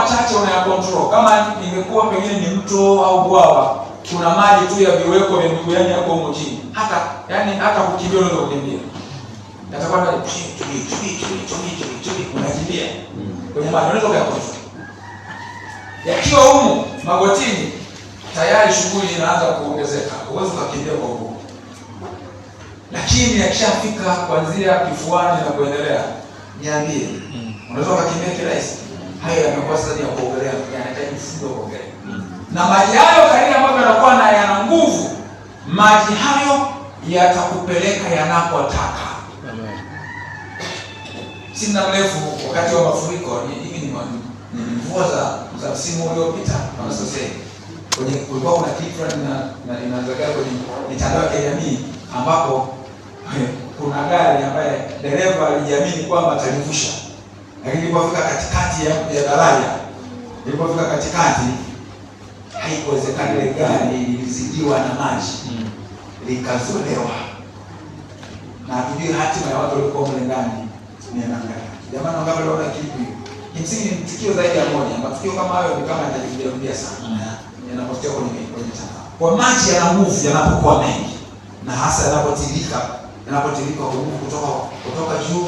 machache unayakontrol. Kama ingekuwa pengine ni mto au bwawa, kuna maji tu ya viweko vya miguu yani hapo huko chini. Hata kukimbia unaweza kukimbia. Yatakuwa na unakimbia. Kwenye maji unaweza kuyakontrol. Yakiwa humo magotini, tayari shughuli inaanza kuongezeka. Huwezi kukimbia kwa nguvu. Lakini yakishafika kuanzia kifuani na kuendelea, niambie, unaweza kukimbia kirahisi? Hayo yanakuwa sasa ya kuogelea, yanahitaji mfumo wa kuogelea. Na maji hayo kadiri ambayo yanakuwa na yana nguvu, maji hayo yatakupeleka yanapotaka. Amen. Si muda mrefu wakati wa mafuriko, hivi ni mvua za msimu uliopita kama sasa kwenye kulikuwa kuna clip na inaanzaga kwenye mitandao ya kijamii ambapo kuna gari ambaye dereva alijiamini kwamba atalivusha, lakini ilipofika katikati ya daraja, ilipofika katikati haikuwezekana, ile gari lilizidiwa na maji likazolewa, na hatujui hatima ya watu waliokuwa mle ndani ni nani. Jamani, wangapi wanaona kitu hiyo? Kimsingi ni tukio zaidi ya moja. Matukio kama hayo ni kama yanajirudia sana, yanapotea kwenye mitandao. Kwa maji yana nguvu yanapokuwa mengi, na hasa yanapotirika kwa nguvu kutoka juu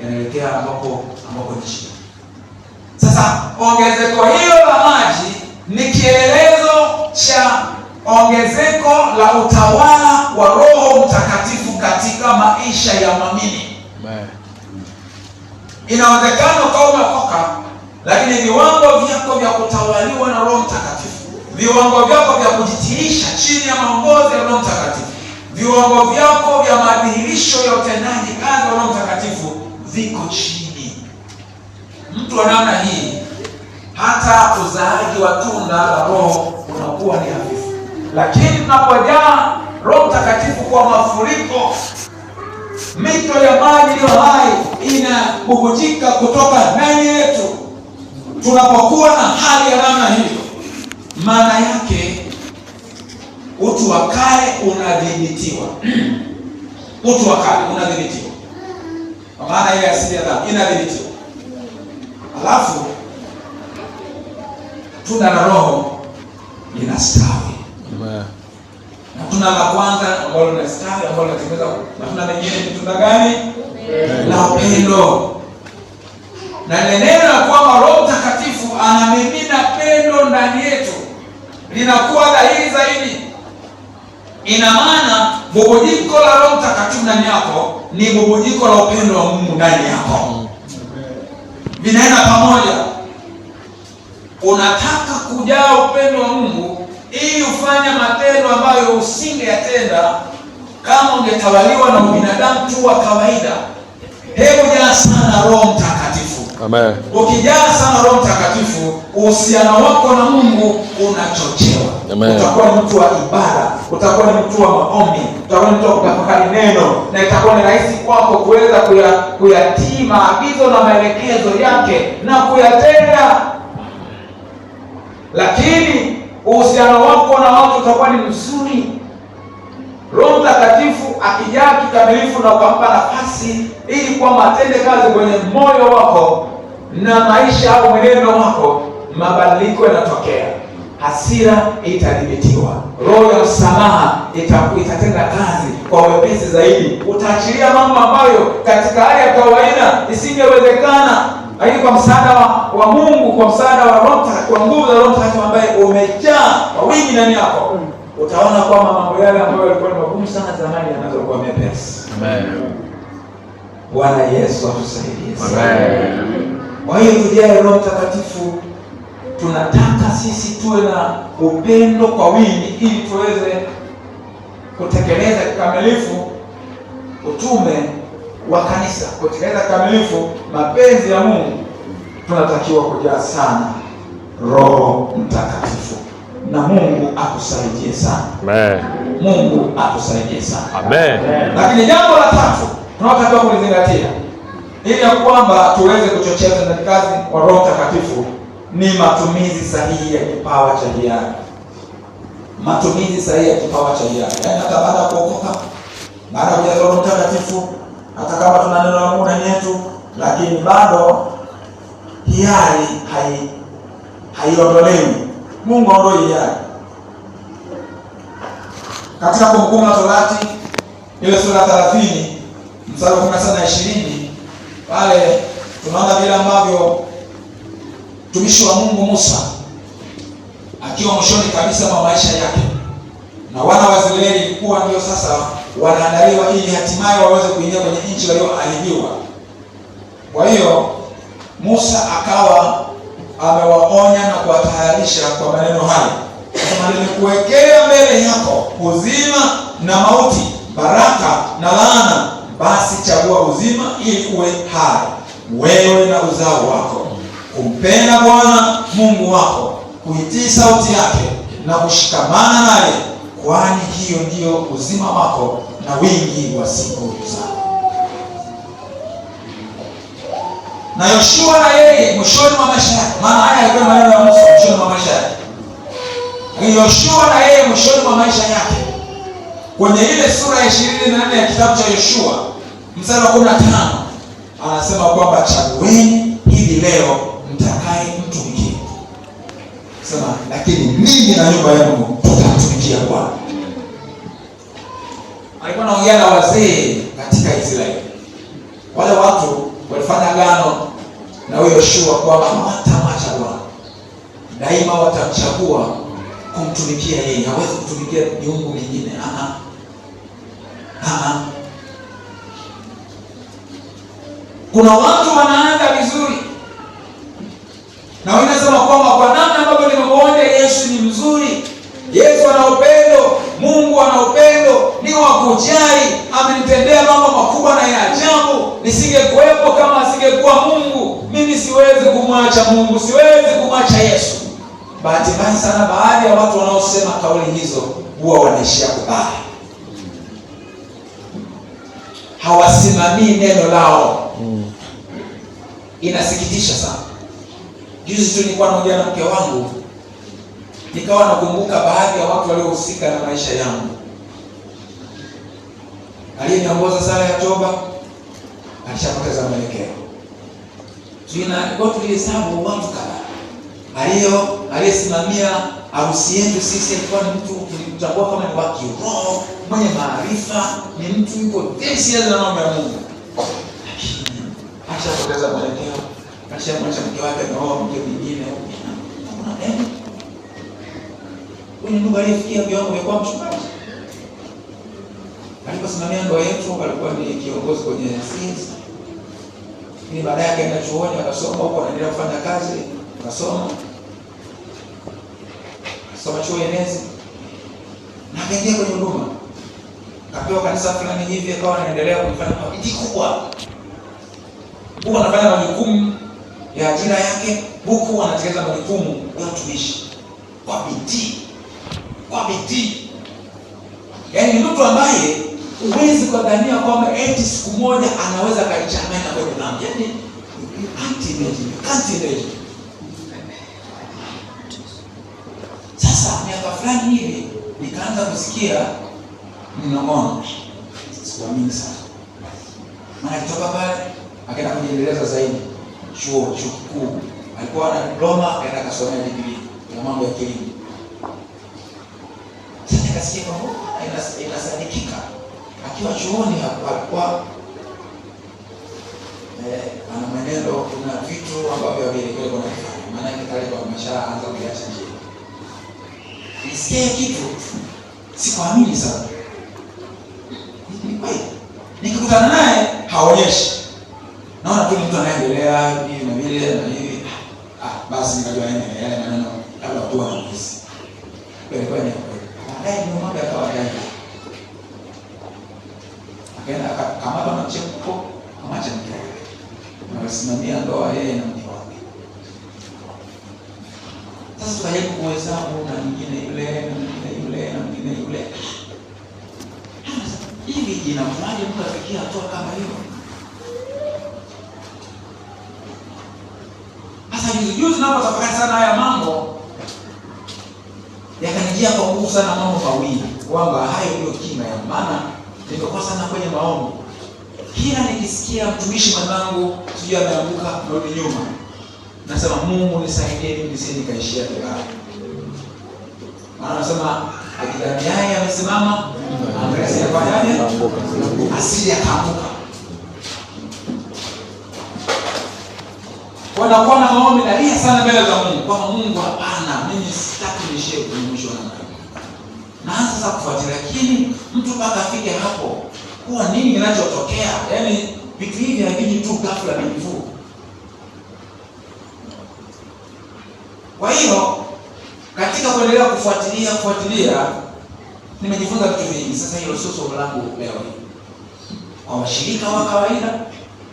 yanaelekea ambapo ni chini. Sasa ongezeko hilo la maji ni kielelezo cha ongezeko la utawala wa Roho Mtakatifu katika maisha ya mwamini. Inawezekana ukawa umeokoka, lakini viwango vyako vya kutawaliwa na Roho Mtakatifu, viwango vyako vya kujitiisha chini ya maongozi ya Roho Mtakatifu, viwango vyako vya madhihirisho ya utendaji kazi wa Roho Mtakatifu viko chini. Mtu wa namna hii, hata uzaaji wa tunda la Roho unakuwa ni hafifu. Lakini tunapojaa Roho Mtakatifu kwa mafuriko, mito ya maji iliyo hai inabubujika kutoka ndani yetu. Tunapokuwa na hali ya namna hiyo, maana yake utu wa kale unadhibitiwa. Utu wa kale unadhibitiwa, kwa maana ile asili ya dhambi inadhibitiwa. Alafu tunda la Roho linastawi. Amen. Na tunda la kwanza ambalo linastawi, ambalo linatengeneza matunda mengine ni tunda gani? La upendo. Na neno la kwamba Roho Mtakatifu anamimina pendo ndani yetu linakuwa dhahiri zaidi. Ina maana bubujiko la Roho Mtakatifu ndani yako ni bubujiko la upendo wa Mungu ndani yako. Vinaenda pamoja. Unataka kujaa upendo wa Mungu ili ufanye matendo ambayo usingeyatenda kama ungetawaliwa na ubinadamu tu wa kawaida. Hebu jaa sana Roho Mtakatifu. Amen. Ukijaa sana Roho Mtakatifu, uhusiano wako na Mungu unachochewa. Amen. Utakuwa ni mtu wa ibada, utakuwa ni mtu wa maombi, utakuwa ni mtu wa kutafakari neno, na itakuwa ni rahisi kwako kuweza kuyatii maagizo na maelekezo yake na kuyatenda. Lakini uhusiano wako na watu utakuwa ni mzuri. Roho Mtakatifu akijaa kikamilifu na ukampa nafasi ili kwamba atende kazi kwenye moyo wako na maisha au mwenendo wako, mabadiliko yanatokea. Hasira itadhibitiwa. Roho ya msamaha itatenda kazi kwa wepesi zaidi. Utaachilia mambo ambayo katika hali ya kawaida isingewezekana, lakini kwa msaada wa Mungu, kwa msaada wa Roho Mtakatifu, kwa nguvu za Roho Mtakatifu ambaye umejaa kwa wingi ndani yako, utaona kwamba mambo yale ambayo yalikuwa ni magumu sana zamani yanaanza kuwa mepesi. Amen. Bwana Yesu atusaidie. Amen. Kwa hiyo tujae Roho Mtakatifu. Tunataka sisi tuwe na upendo kwa wingi ili tuweze kutekeleza kikamilifu utume wa kanisa, kutekeleza kikamilifu mapenzi ya Mungu. Tunatakiwa kujaa sana Roho Mtakatifu. Na Mungu akusaidie sana. Amen. Mungu akusaidie sana. Amen. Lakini jambo la tatu tunatakiwa kulizingatia ili ya kwamba tuweze kuchochea utendaji kazi wa Roho Mtakatifu ni matumizi sahihi ya kipawa cha hiari. Matumizi sahihi ya kipawa cha hiari. Yaani hata baada ya kuokoka, baada ya kujazwa Roho Mtakatifu, hata kama tuna neno la Mungu ndani yetu, lakini bado hiari haiondolewi. Mungu aondoe hiari. Katika Kumbukumbu la Torati ile sura 30 mstari wa 17 na 20, pale tunaona vile ambavyo mtumishi wa Mungu Musa akiwa mwishoni kabisa mwa maisha yake, na wana wa Israeli ilikuwa ndio sasa wanaandaliwa ili hatimaye waweze kuingia kwenye nchi walioahidiwa. Kwa hiyo Musa akawa amewaonya na kuwatayarisha kwa maneno haya, kama nimekuwekea mbele yako uzima na mauti, baraka na laana, basi chagua uzima ili uwe hai, wewe na uzao wako, kumpenda Bwana Mungu wako, kuitii sauti yake na kushikamana naye, kwani hiyo ndiyo uzima wako na wingi wa siku zako. Na Yoshua na yeye mwishoni mwa maisha yake, maana haya yalikuwa maneno ya Musa mwishoni mwa maisha yake. Yoshua na yeye mwishoni mwa maisha yake, kwenye ile sura ya 24 ya kitabu cha Yoshua mstari wa 15 anasema kwamba chagueni hivi leo mtakaye mtumikie. Sema, lakini mimi na nyumba yangu tutamtumikia Bwana. Alikuwa anaongea na wazee katika Israeli. Wale watu walifanya agano na huyo Yoshua kwamba hawatamwacha Bwana, daima watamchagua kumtumikia yeye. Hawezi kutumikia miungu mingine. Kuna watu wanaanza vizuri na wanasema kwamba kwa namna ambavyo nimemuona Yesu ni mzuri, Yesu ana upendo, Mungu ana upendo, ni wa kujali, amenitendea mambo makubwa na ya ajabu, nisingekuwepo kama asingekuwa Mungu, mimi siwezi kumwacha Mungu, siwezi kumwacha Yesu. Bahati mbaya sana baadhi ya watu wanaosema kauli hizo huwa wanaishia kubaya. Hawasimamii neno lao. Inasikitisha sana. Juzi tu nilikuwa naongea na mke wangu, nikawa nakumbuka baadhi ya watu waliohusika na maisha yangu. Aliyeniongoza sala ya toba alishapoteza mwelekeo. Tulihesabu watu kadhaa. Aliyesimamia harusi yetu sisi alikuwa ni mtu tulimtambua kama ni wa kiroho, mwenye maarifa, ni mtu yuko serious na mambo ya Mungu. Lakini alishapoteza mwelekeo. Alishamwacha mke wake na wao mke mwingine. Hakuna neno. Huyu ndugu aliyefikia viwango vya kuwa mchungaji. Aliposimamia ndoa yetu alikuwa ni kiongozi kwenye sisi. Ni baadaye akaenda chuoni akasoma huko, anaendelea kufanya kazi, akasoma chuo enezi. Na akaingia kwenye huduma. Kapewa kanisa fulani hivi, akawa anaendelea kufanya kwa bidii kubwa. Huko anafanya majukumu ya ajira yake, huku anatekeleza majukumu ya utumishi kwa bidii. Kwa bidii. Yaani mtu ambaye huwezi kudhania kwamba eti siku moja anaweza kaichanganya kwenye dhambi. Yaani can't imagine. Sasa miaka fulani hivi nikaanza kusikia mnong'ono. Sikuamini sana. Maana kutoka pale akaenda kujiendeleza zaidi chuo kikuu. Alikuwa na diploma, akaenda kusomea degree ya mambo ya kilimo. Sasa nikasikia kwamba inasadikika. Akiwa chuoni alikuwa ana maneno, kuna vitu ambavyo havieleweki kwa nafanya. Maana yake kale kwa mashara anza kuacha njia. Nisikie kitu sikuamini sana. Ni kweli. Nikikutana naye haonyeshi. Naona tu mtu anaendelea hivi na vile na hivi. Basi nikajua yale maneno labda watu wanahisi. Kwa hiyo baadaye ndio mambo yakawa yanaenda. Akaenda akamata na cheko, amacha mke wake. Anasimamia ndoa yeye na mke wake. Sasa tukajaribu kuhesabu na mwingine yule na mwingine yule na mwingine yule. Hivi inakuwaje mtu afikia hatua kama hiyo? Sasa juzi ninapotafakari sana haya mambo yakanijia kwa nguvu sana mambo mawili, kwamba hayo ndio kima ya maana nimekuwa sana kwenye maombi. Kila nikisikia mtumishi mwanangu sijui ameanguka narudi nyuma, nasema Mungu nisaidie mimi nisije nikaishia vibaya. Maana nasema akidhaniaye amesimama anaweza kufanyaje? Asije akaanguka. Wanakuwa na maombi nalia sana mbele za Mungu. Kwa Mungu, hapana, mimi sitaki niishie kwenye mwisho wa namna. Naanza sasa kufuatilia, lakini mtu mpaka afike hapo, kwa nini kinachotokea? Yaani vitu hivi haviji tu ghafla bivu. Kwa hiyo katika kuendelea kufuatilia nimejifunza vitu vingi. Sasa hilo sio somo langu leo hii. Kwa washirika wa kawaida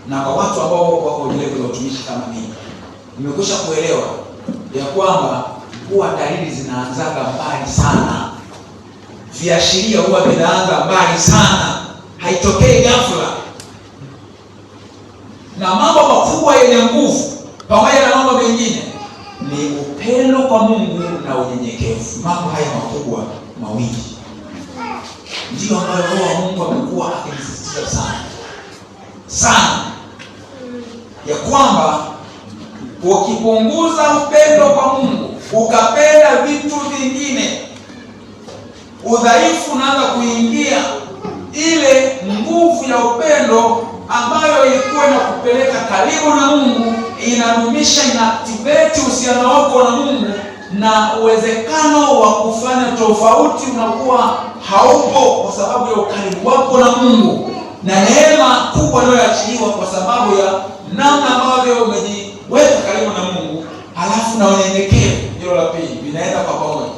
na kwa watu ambao wako kwenye level ya utumishi kama mimi, nimekwisha kuelewa ya kwamba huwa dalili zinaanzaga mbali sana. Viashiria huwa vinaanza mbali sana, haitokei ghafla. Na mambo makubwa yenye nguvu pamoja na mambo mengine ni upendo kwa Mungu na unyenyekevu. Mambo haya makubwa mawili ndio ambayo Roho wa Mungu amekuwa akisisitiza sana, ya kwamba ukipunguza upendo kwa Mungu ukapenda vitu vingine, udhaifu unaanza kuingia. Ile nguvu ya upendo ambayo ilikuwa inakupeleka karibu na Mungu inadumisha, inaactivate uhusiano wako na Mungu, na uwezekano wa kufanya tofauti unakuwa haupo kwa sababu ya ukaribu wako na Mungu na neema kubwa inayoachiliwa kwa sababu ya namna ambavyo umejiweka karibu na Mungu. Halafu na unyenyekevu, hilo la pili, vinaenda kwa pamoja.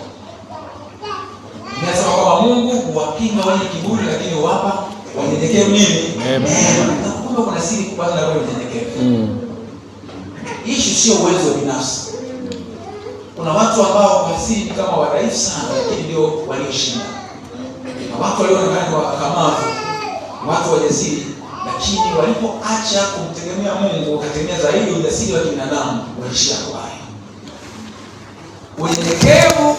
Ninasema kwamba Mungu huwapinga wenye kiburi, lakini huwapa wanyenyekevu nini? Neema. Kumbe kuna siri kubwa sana kwa unyenyekevu. Issue sio uwezo binafsi. Kuna watu ambao kwa siri kama wadhaifu sana, lakini ndio walioshinda. Na watu walioonekana wakakamavu, watu wajasiri, lakini walipoacha kumtegemea Mungu wakategemea zaidi ujasiri wa kibinadamu, walishia kubaya. Unyenyekevu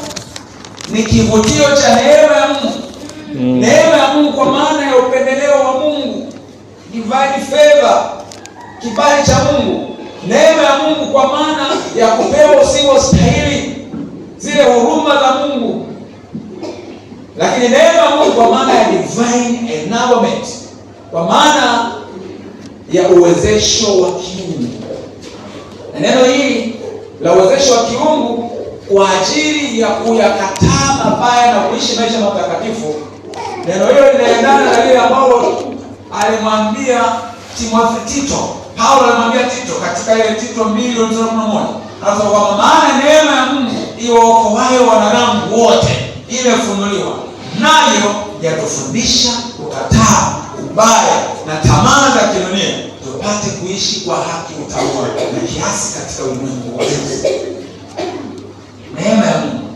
ni kivutio cha neema ya Mungu. Neema ya Mungu kwa maana ya upendeleo wa Mungu, divine favor, kibali cha Mungu. Neema ya Mungu kwa maana ya kupewa usiostahili, zile huruma za Mungu. Lakini neema ya Mungu kwa maana ya divine enablement, kwa maana ya uwezesho wa kiungu. Na neno hili la uwezesho wa kiungu kwa ajili ya kuyakataa mabaya na kuishi maisha matakatifu, neno hilo linaendana na lile ambalo alimwambia Tito. Paulo alimwambia Tito katika ile Tito 2:11, anasema kwamba maana neema ya Mungu iwaokoayo wanadamu wote imefunuliwa, nayo yatufundisha kukataa ubaya na tamaa za kidunia, tupate kuishi kwa haki, utaua na kiasi katika ulimwengu wote. Neema ya Mungu,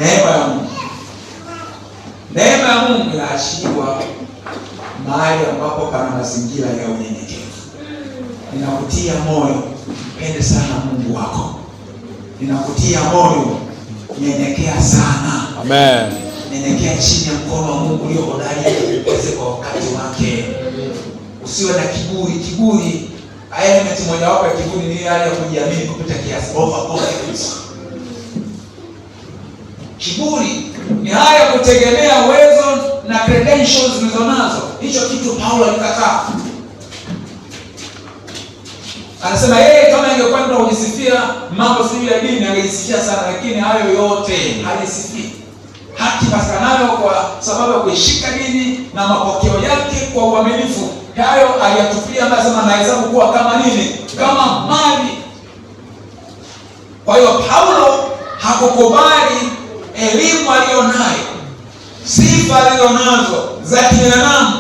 neema ya Mungu, neema ya Mungu inaachiliwa mahali ambapo pana mazingira ya unyenyekevu. Ninakutia moyo, mpende sana Mungu wako. Ninakutia moyo, nyenyekea sana. Amen. Nyenyekea chini ya mkono wa Mungu ulio hodari uweze kwa wakati wake. Usiwe na kiburi. Kiburi, element moja wapo ya kiburi ni hali ya kujiamini kupita kiasi, overconfidence. Kiburi ni hali ya kutegemea uwezo na credentials ulizonazo. Hicho kitu Paulo alikataa. Anasema yeye kama angekwenda kujisifia mambo sio ya dini angejisifia sana, lakini hayo yote hajisifii. Haki patikanayo kwa sababu ya kuishika dini na mapokeo yake kwa uaminifu, hayo aliyatupia, anasema nahesabu kuwa kama nini? Kama mali. Kwa hiyo Paulo hakukubali elimu aliyonayo, sifa alizonazo za kibinadamu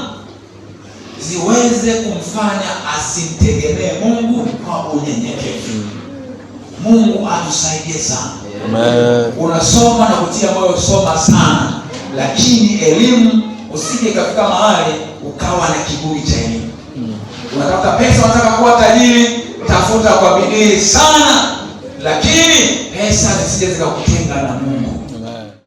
ziweze kumfanya asimtegemee Mungu kwa unyenyekevu. Mungu atusaidie sana. Amen. Unasoma na kutia moyo, soma sana, lakini elimu usije kafika mahali ukawa na kiburi cha elimu. Unatafuta pesa, unataka kuwa tajiri, tafuta kwa bidii sana, lakini pesa zisije zikakutenga na Mungu.